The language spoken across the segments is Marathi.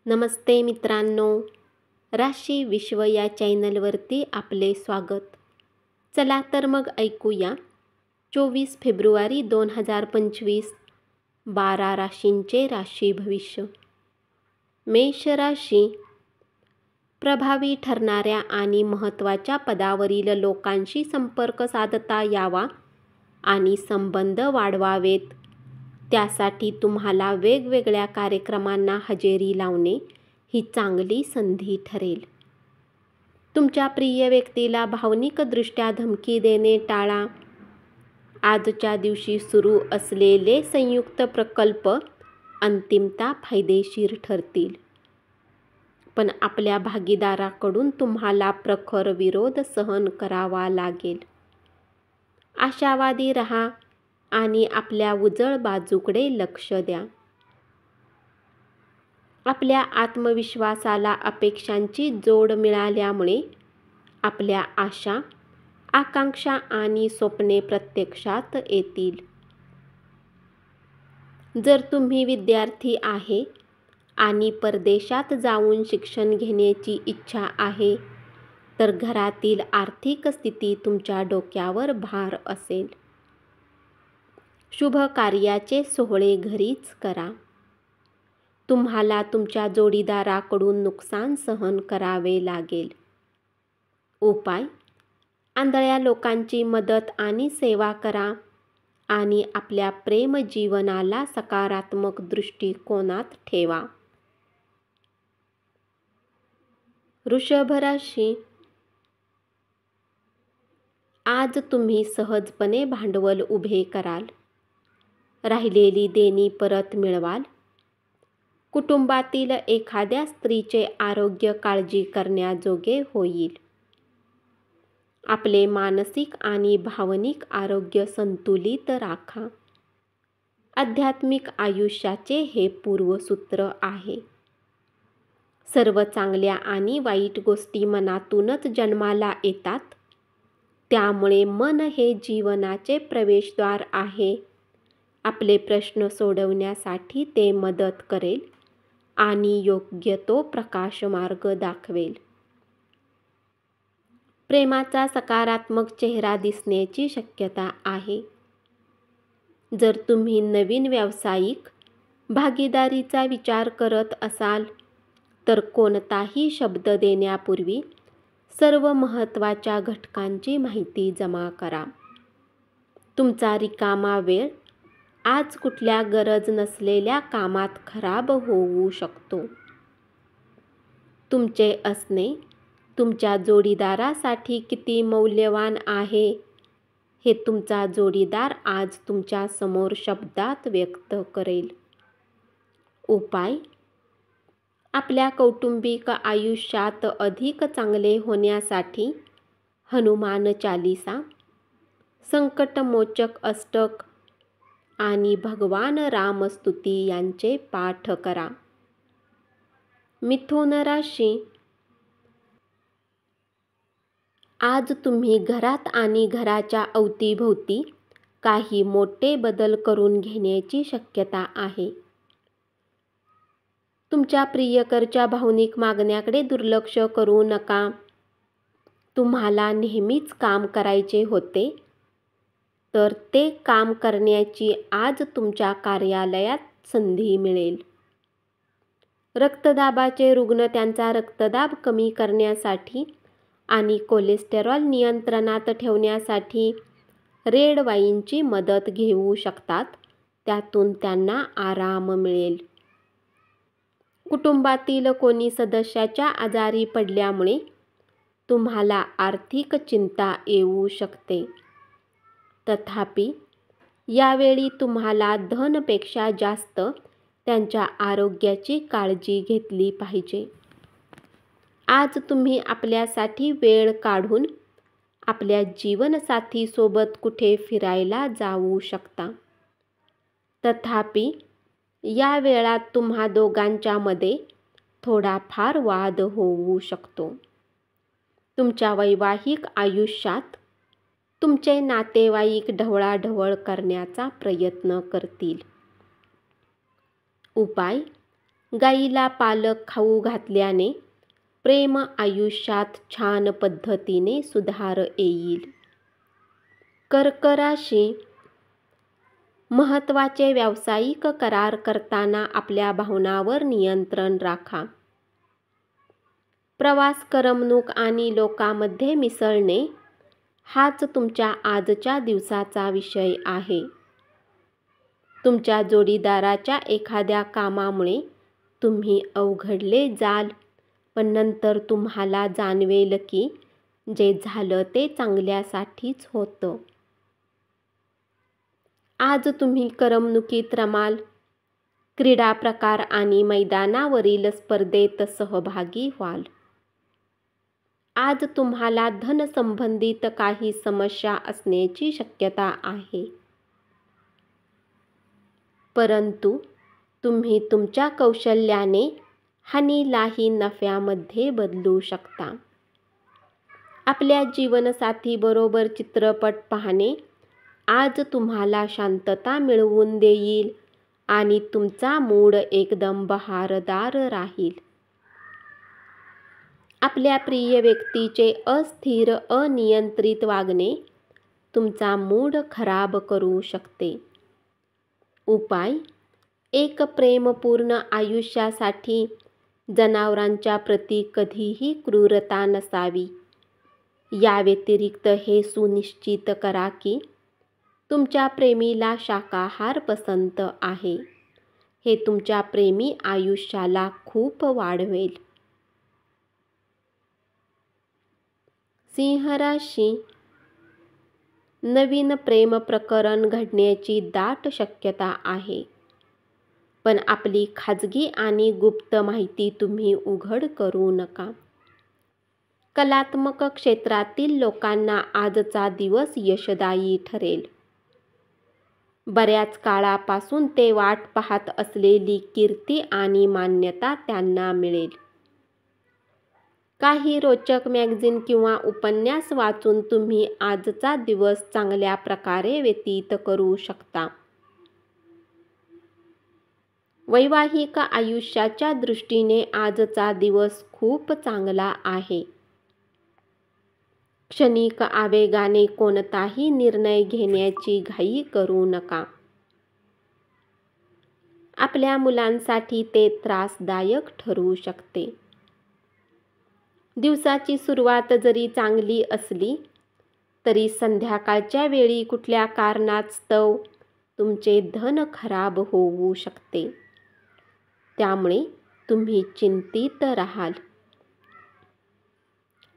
नमस्ते मित्रांनो, राशी विश्व या चॅनलवरती आपले स्वागत. चला तर मग ऐकूया 24 फेब्रुवारी 2025 12 राशींचे राशी भविष्य. मेष राशी. प्रभावी ठरणाऱ्या आणि महत्त्वाच्या पदावरील लोकांशी संपर्क साधता यावा आणि संबंध वाढवावेत. त्यासाठी तुम्हाला वेगवेगळ्या कार्यक्रमांना हजेरी लावणे ही चांगली संधी ठरेल. तुमच्या प्रिय व्यक्तीला भावनिकदृष्ट्या धमकी देणे टाळा. आजच्या दिवशी सुरू असलेले संयुक्त प्रकल्प अंतिमतः फायदेशीर ठरतील. पण आपल्या भागीदाराकडून तुम्हाला प्रखर विरोध सहन करावा लागेल. आशावादी रहा आणि आपल्या उजळ बाजूकडे लक्ष द्या. आपल्या आत्मविश्वासाला अपेक्षांची जोड मिळाल्यामुळे आपल्या आशा, आकांक्षा आणि स्वप्ने प्रत्यक्षात येतील. जर तुम्ही विद्यार्थी आहे आणि परदेशात जाऊन शिक्षण घेण्याची इच्छा आहे, तर घरातील आर्थिक स्थिती तुमच्या डोक्यावर भार असेल. शुभ कार्याचे सोहळे घरीच करा. तुम्हाला तुमच्या जोडीदाराकडून नुकसान सहन करावे लागेल. उपाय: आंधळ्या लोकांची मदत आणि सेवा करा आणि आपल्या प्रेम जीवनाला सकारात्मक दृष्टिकोनात ठेवा. वृषभ राशी. आज तुम्ही सहजपणे भांडवल उभे कराल. राहिलेली देणी परत मिळवाल. कुटुंबातील एखाद्या स्त्रीचे आरोग्य काळजी करण्याजोगे होईल. आपले मानसिक आणि भावनिक आरोग्य संतुलित राखा. आध्यात्मिक आयुष्याचे हे पूर्वसूत्र आहे. सर्व चांगल्या आणि वाईट गोष्टी मनातूनच जन्माला येतात. त्यामुळे मन हे जीवनाचे प्रवेशद्वार आहे. आपले प्रश्न सोडवण्यासाठी ते मदत करेल आणि योग्य तो प्रकाशमार्ग दाखवेल. प्रेमाचा सकारात्मक चेहरा दिसण्याची शक्यता आहे. जर तुम्ही नवीन व्यावसायिक भागीदारीचा विचार करत असाल, तर कोणताही शब्द देण्यापूर्वी सर्व महत्त्वाच्या घटकांची माहिती जमा करा. तुमचा रिकामा वेळ आज कुठल्या गरज नसलेल्या कामात खराब होऊ शकतो. तुमचे असणे तुमच्या जोडीदारासाठी किती मौल्यवान आहे, हे तुमचा जोडीदार आज तुमच्या समोर शब्दात व्यक्त करेल. उपाय: आपल्या कौटुंबिक आयुष्यात अधिक चांगले होण्यासाठी हनुमान चालीसा, संकटमोचक अष्टक आणि भगवान रामस्तुती यांचे पाठ करा. मिथुन राशी. आज तुम्ही घरात आणि घराच्या अवतीभोवती काही मोठे बदल करून घेण्याची शक्यता आहे. तुमच्या प्रियकरच्या भावनिक मागण्याकडे दुर्लक्ष करू नका. तुम्हाला नेहमीच काम करायचे होते, तर ते काम करण्याची आज तुमच्या कार्यालयात संधी मिळेल. रक्तदाबाचे रुग्ण त्यांचा रक्तदाब कमी करण्यासाठी आणि कोलेस्टेरॉल नियंत्रणात ठेवण्यासाठी रेड वाईनची मदत घेऊ शकतात. त्यातून त्यांना आराम मिळेल. कुटुंबातील कोणी सदस्याच्या आजारी पडल्यामुळे तुम्हाला आर्थिक चिंता येऊ शकते. तथापि, यावेळी तुम्हाला धनापेक्षा जास्त त्यांच्या आरोग्याची काळजी घेतली पाहिजे. आज तुम्ही आपल्यासाठी वेळ काढून आपल्या जीवनसाथीसोबत कुठे फिरायला जाऊ शकता. तथापि, या वेळात तुम्हा दोघांच्यामध्ये थोडाफार वाद होऊ शकतो. तुमच्या वैवाहिक आयुष्यात तुमचे नातेवाईक ढवळाढवळ करण्याचा प्रयत्न करतील. उपाय: गाईला पालक खाऊ घातल्याने प्रेम आयुष्यात छान पद्धतीने सुधार येईल. कर्क राशी, महत्त्वाचे व्यावसायिक करार करताना आपल्या भावनांवर नियंत्रण राखा. प्रवास, करमणूक आणि लोकांमध्ये मिसळणे हाच तुमच्या आजच्या दिवसाचा विषय आहे. तुमच्या जोडीदाराच्या एखाद्या कामामुळे तुम्ही अवघडले जाल, पण नंतर तुम्हाला जाणवेल की जे झालं ते चांगल्यासाठीच होतं. आज तुम्ही करमणुकीत रमाल, क्रीडा प्रकार आणि मैदानावरील स्पर्धेत सहभागी व्हाल. आज तुम्हाला धनसंबंधित काही समस्या असण्याची शक्यता आहे, परंतु तुम्ही तुमच्या कौशल्याने हानीलाही नफ्यामध्ये बदलू शकता. आपल्या जीवनसाथीबरोबर चित्रपट पाहणे आज तुम्हाला शांतता मिळवून देईल आणि तुमचा मूड एकदम बहारदार राहील. आपल्या प्रिय व्यक्तीचे अस्थिर, अनियंत्रित वागणे तुमचा मूड खराब करू शकते. उपाय: एक प्रेमपूर्ण आयुष्यासाठी जनावरांच्या प्रती कधीही क्रूरता नसावी. या व्यतिरिक्त हे सुनिश्चित करा की तुमच्या प्रेमीला शाकाहार पसंत आहे. हे तुमच्या प्रेमी आयुष्याला खूप वाढवेल. सिंह राशी, नवीन प्रेम प्रकरण घडण्याची दाट शक्यता आहे, पण आपली खाजगी आणि गुप्त माहिती तुम्ही उघड करू नका. कलात्मक क्षेत्रातील लोकांना आजचा दिवस यशदायी ठरेल. बऱ्याच काळापासून ते वाट पाहत असलेली कीर्ती आणि मान्यता त्यांना मिळेल. काही रोचक मॅगझिन किंवा उपन्यास वाचून तुम्ही आजचा दिवस चांगल्या प्रकारे व्यतीत करू शकता. वैवाहिक आयुष्याच्या दृष्टीने आजचा दिवस खूप चांगला आहे. क्षणिक आवेगाने कोणताही निर्णय घेण्याची घाई करू नका. आपल्या मुलांसाठी ते त्रासदायक ठरू शकते. दिवसाची सुरुवात जरी चांगली असली तरी संध्याकाळच्या वेळी कुठल्या कारणास्तव तुमचे धन खराब होऊ शकते. त्यामुळे तुम्ही चिंतित राहाल.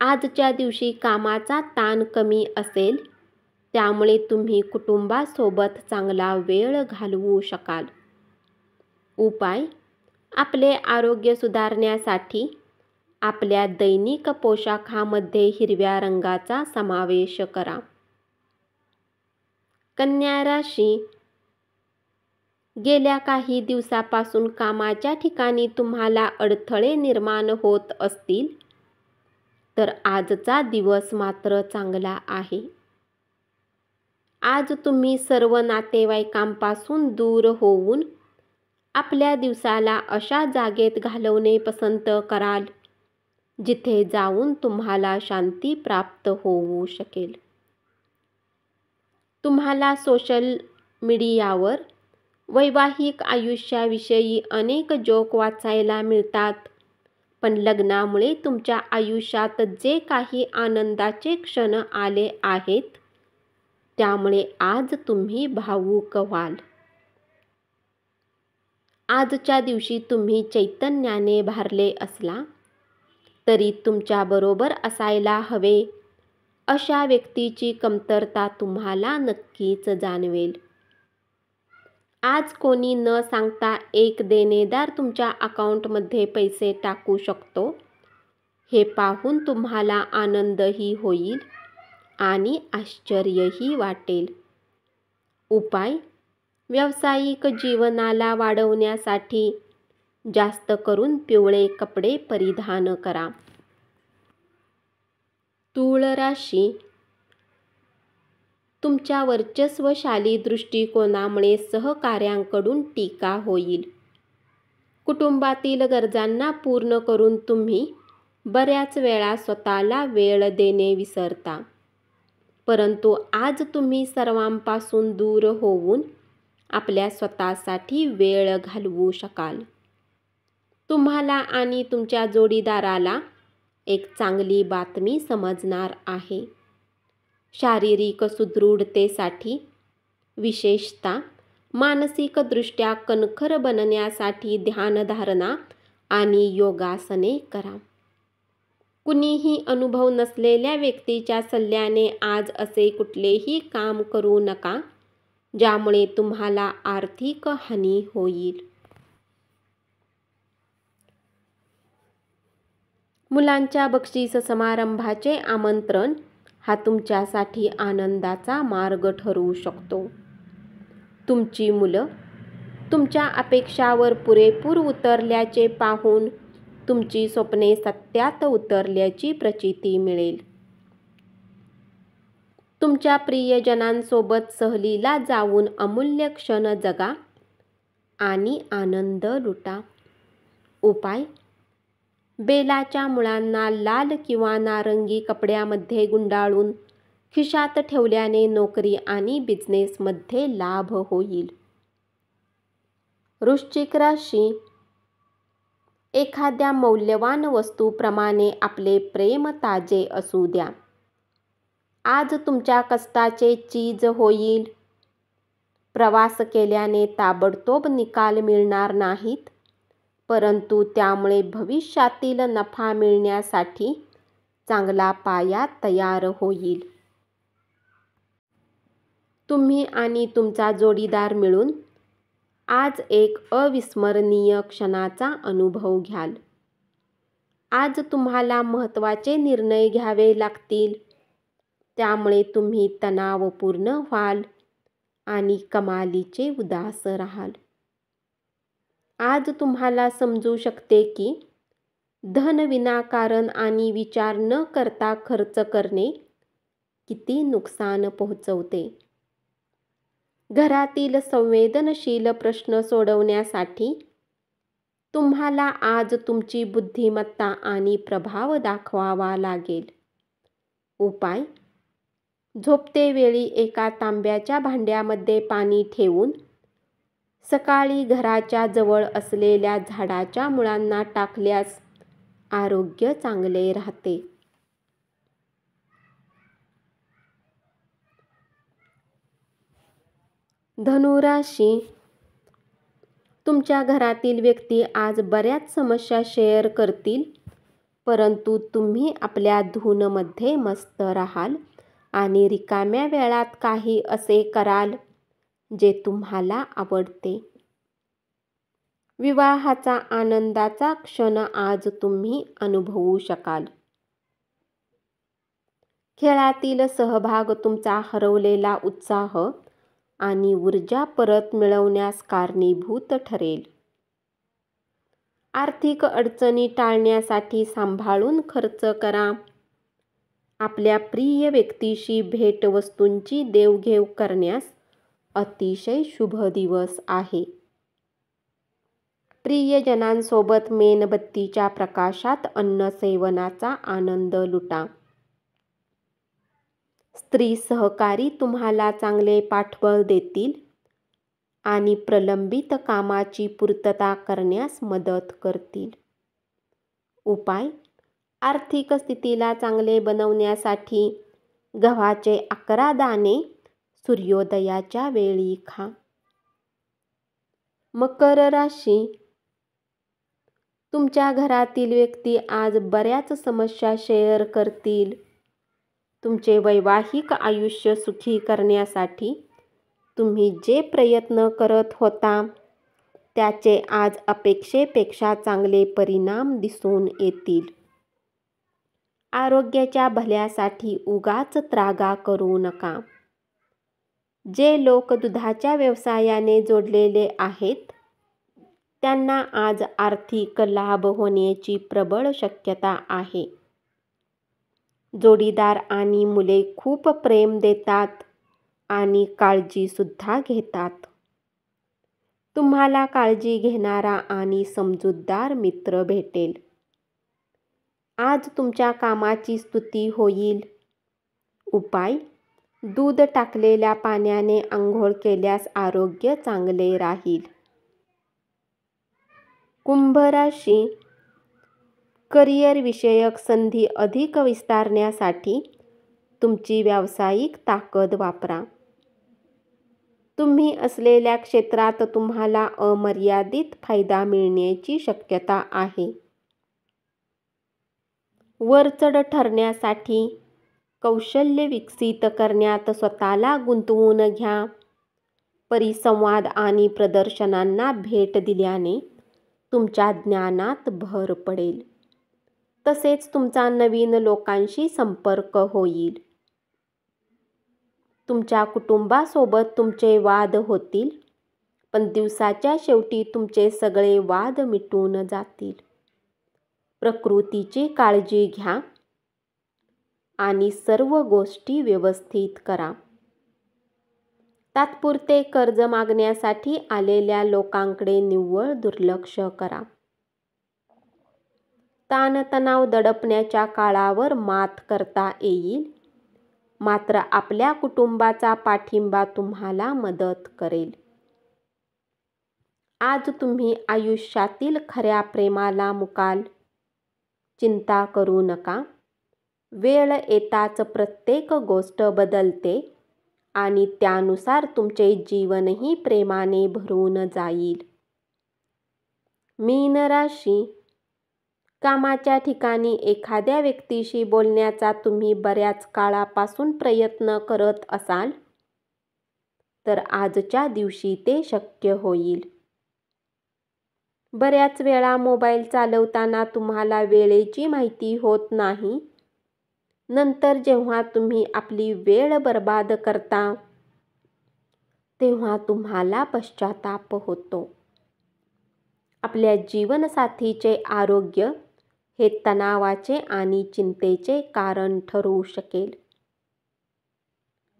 आजच्या दिवशी कामाचा ताण कमी असेल, त्यामुळे तुम्ही कुटुंबासोबत चांगला वेळ घालवू शकाल. उपाय: आपले आरोग्य सुधारण्यासाठी आपल्या दैनिक पोशाखामध्ये हिरव्या रंगाचा समावेश करा. कन्या राशी, गेल्या काही दिवसापासून कामाच्या ठिकाणी तुम्हाला अडथळे निर्माण होत असतील, तर आजचा दिवस मात्र चांगला आहे. आज तुम्ही सर्व नातेवाईकांपासून दूर होऊन आपल्या दिवसाला अशा जागेत घालवणे पसंत कराल, जिथे जाऊन तुम्हाला शांती प्राप्त होऊ शकेल. तुम्हाला सोशल मीडियावर वैवाहिक आयुष्याविषयी अनेक जोक वाचायला मिळतात, पण लग्नामुळे तुमच्या आयुष्यात जे काही आनंदाचे क्षण आले आहेत, त्यामुळे आज तुम्ही भावुक व्हाल. आजच्या दिवशी तुम्ही चैतन्याने भारले असला तरी तुमच्याबरोबर असायला हवे अशा व्यक्तीची कमतरता तुम्हाला नक्कीच जाणवेल. आज कोणी न सांगता एक देणेदार तुमच्या अकाउंटमध्ये पैसे टाकू शकतो. हे पाहून तुम्हाला आनंदही होईल आणि आश्चर्यही वाटेल. उपाय: व्यावसायिक जीवनाला वाढवण्यासाठी जास्त करून पिवळे कपडे परिधान करा. तूळ राशी, तुमच्या वर्चस्वशाली दृष्टिकोनामुळे सहकाऱ्यांकडून टीका होईल. कुटुंबातील गरजांना पूर्ण करून तुम्ही बऱ्याच वेळा स्वतःला वेळ देणे विसरता. परंतु आज तुम्ही सर्वांपासून दूर होऊन आपल्या स्वतःसाठी वेळ घालवू शकाल. तुम्हाला आणि तुमच्या जोडीदाराला एक चांगली बातमी समजणार आहे. शारीरिक सुदृढतेसाठी, विशेषतः मानसिकदृष्ट्या कणखर बनण्यासाठी ध्यानधारणा आणि योगासने करा. कुणीही अनुभव नसलेल्या व्यक्तीच्या सल्ल्याने आज असे कुठलेही काम करू नका ज्यामुळे तुम्हाला आर्थिक हानी होईल. मुलांच्या बक्षीस समारंभाचे आमंत्रण हा तुमच्यासाठी आनंदाचा मार्ग ठरू शकतो. तुमची मुलं तुमच्या अपेक्षावर पुरेपूर उतरल्याचे पाहून तुमची स्वप्ने सत्यात उतरल्याची प्रचिती मिळेल. तुमच्या प्रियजनांसोबत सहलीला जाऊन अमूल्य क्षण जगा आणि आनंद लुटा. उपाय: बेलाच्या मुळांना लाल किंवा नारंगी कपड्यामध्ये गुंडाळून खिशात ठेवल्याने नोकरी आणि बिझनेसमध्ये लाभ होईल. वृश्चिक राशी: एखाद्या मौल्यवान वस्तूप्रमाणे आपले प्रेम ताजे असू द्या. आज तुमच्या कष्टाचे चीज होईल. प्रवास केल्याने ताबडतोब निकाल मिळणार नाहीत, परंतु त्यामुळे भविष्यातील नफा मिळण्यासाठी चांगला पाया तयार होईल. तुम्ही आणि तुमचा जोडीदार मिळून आज एक अविस्मरणीय क्षणाचा अनुभव घ्याल. आज तुम्हाला महत्त्वाचे निर्णय घ्यावे लागतील, त्यामुळे तुम्ही तणावपूर्ण व्हाल आणि कमालीचे उदास राहाल. आज तुम्हाला समजू शकते की धन विनाकारण आणि विचार न करता खर्च करणे किती नुकसान पोहोचवते. घरातील संवेदनशील प्रश्न सोडवण्यासाठी तुम्हाला आज तुमची बुद्धिमत्ता आणि प्रभाव दाखवावा लागेल. उपाय: झोपतेवेळी एका तांब्याच्या भांड्यामध्ये पाणी ठेवून सकाळी घराच्या जवळ असलेल्या झाडाच्या मुळांना टाकल्यास आरोग्य चांगले राहते. धनुराशी: तुमच्या घरातील व्यक्ती आज बऱ्याच समस्या शेअर करतील, परंतु तुम्ही आपल्या धूनमध्ये मस्त राहाल आणि रिकाम्या वेळात काही असे कराल जे तुम्हाला आवडते. विवाहाचा आनंदाचा क्षण आज तुम्ही अनुभवू शकाल. खेळातील सहभाग तुमचा हरवलेला उत्साह आणि ऊर्जा परत मिळवण्यास कारणीभूत ठरेल. आर्थिक अडचणी टाळण्यासाठी सांभाळून खर्च करा. आपल्या प्रिय व्यक्तीशी भेटवस्तूंची देवघेव करण्यास अतिशय शुभ दिवस आहे. प्रियजनांसोबत मेणबत्तीच्या प्रकाशात अन्न सेवनाचा आनंद लुटा. स्त्री सहकारी तुम्हाला चांगले पाठबळ देतील आणि प्रलंबित कामाची पूर्तता करण्यास मदत करतील. उपाय: आर्थिक स्थितीला चांगले बनवण्यासाठी गव्हाचे 11 दाणे सूर्योदयाच्या वेळी खा. मकर राशी: तुमच्या घरातील व्यक्ती आज बऱ्याच समस्या शेअर करतील. तुमचे वैवाहिक आयुष्य सुखी करण्यासाठी तुम्ही जे प्रयत्न करत होता त्याचे आज अपेक्षेपेक्षा चांगले परिणाम दिसून येतील. आरोग्याच्या भल्यासाठी उगाच त्रागा करू नका. जे लोक दुधाच्या व्यवसायाने जोडलेले आहेत त्यांना आज आर्थिक लाभ होण्याची प्रबळ शक्यता आहे. जोडीदार आणि मुले खूप प्रेम देतात आणि काळजीसुद्धा घेतात. तुम्हाला काळजी घेणारा आणि समजूतदार मित्र भेटेल. आज तुमच्या कामाची स्तुती होईल. उपाय: दूध टाकलेल्या पाण्याने आंघोळ केल्यास आरोग्य चांगले राहील. कुंभ राशी. करिअर विषयक संधी अधिक विस्तारण्यासाठी तुमची व्यावसायिक ताकद वापरा. तुम्ही असलेल्या क्षेत्रात तुम्हाला अमर्यादित फायदा मिळण्याची शक्यता आहे. वरचढ ठरण्यासाठी कौशल्य विकसित करण्यात स्वतःला गुंतवून घ्या. परिसंवाद आणि प्रदर्शनांना भेट दिल्याने तुमच्या ज्ञानात भर पडेल. तसेच तुमचा नवीन लोकांशी संपर्क होईल. तुमच्या कुटुंबासोबत तुमचे वाद होतील, पण दिवसाच्या शेवटी तुमचे सगळे वाद मिटून जातील. प्रकृतीची काळजी घ्या आणि सर्व गोष्टी व्यवस्थित करा. तात्पुरते कर्ज मागण्यासाठी आलेल्या लोकांकडे निव्वळ दुर्लक्ष करा. ताणतणाव दडपण्याच्या काळावर मात करता येईल, मात्र आपल्या कुटुंबाचा पाठिंबा तुम्हाला मदत करेल. आज तुम्ही आयुष्यातील खऱ्या प्रेमाला मुकाल. चिंता करू नका. वेळ येताच प्रत्येक गोष्ट बदलते आणि त्यानुसार तुमचे जीवनही प्रेमाने भरून जाईल. मीन राशी. कामाच्या ठिकाणी एखाद्या व्यक्तीशी बोलण्याचा तुम्ही बऱ्याच काळापासून प्रयत्न करत असाल तर आजच्या दिवशी ते शक्य होईल. बऱ्याच वेळा मोबाईल चालवताना तुम्हाला वेळेची माहिती होत नाही. नंतर जेव्हा तुम्ही आपली वेळ बर्बाद करता तेव्हा तुम्हाला पश्चाताप होतो. आपल्या जीवनसाथीचे आरोग्य हे तणावाचे आणि चिंतेचे कारण ठरू शकेल.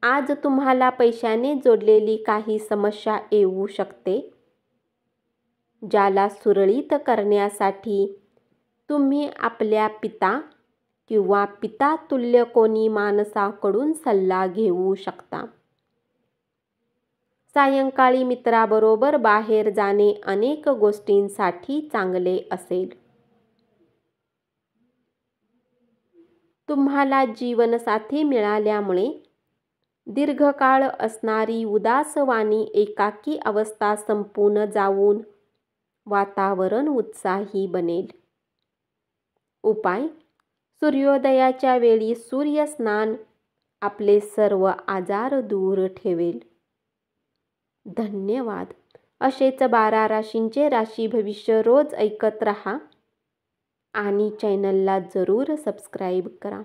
आज तुम्हाला पैशाने जोडलेली काही समस्या येऊ शकते, ज्याला सुरळीत करण्यासाठी तुम्ही आपल्या पिता किंवा पितातुल्य कोणी माणसाकडून सल्ला घेऊ शकता. सायंकाळी मित्राबरोबर बाहेर जाणे अनेक गोष्टींसाठी चांगले असेल. तुम्हाला जीवनसाथी मिळाल्यामुळे दीर्घकाळ असणारी उदासवाणी एकाकी अवस्था संपून जाऊन वातावरण उत्साही बनेल. उपाय: सूर्योदयाच्या वेळी सूर्यस्नान आपले सर्व आजार दूर ठेवेल. धन्यवाद. असेच 12 राशींचे राशी भविष्य रोज ऐकत रहा आणि चॅनलला जरूर सबस्क्राईब करा.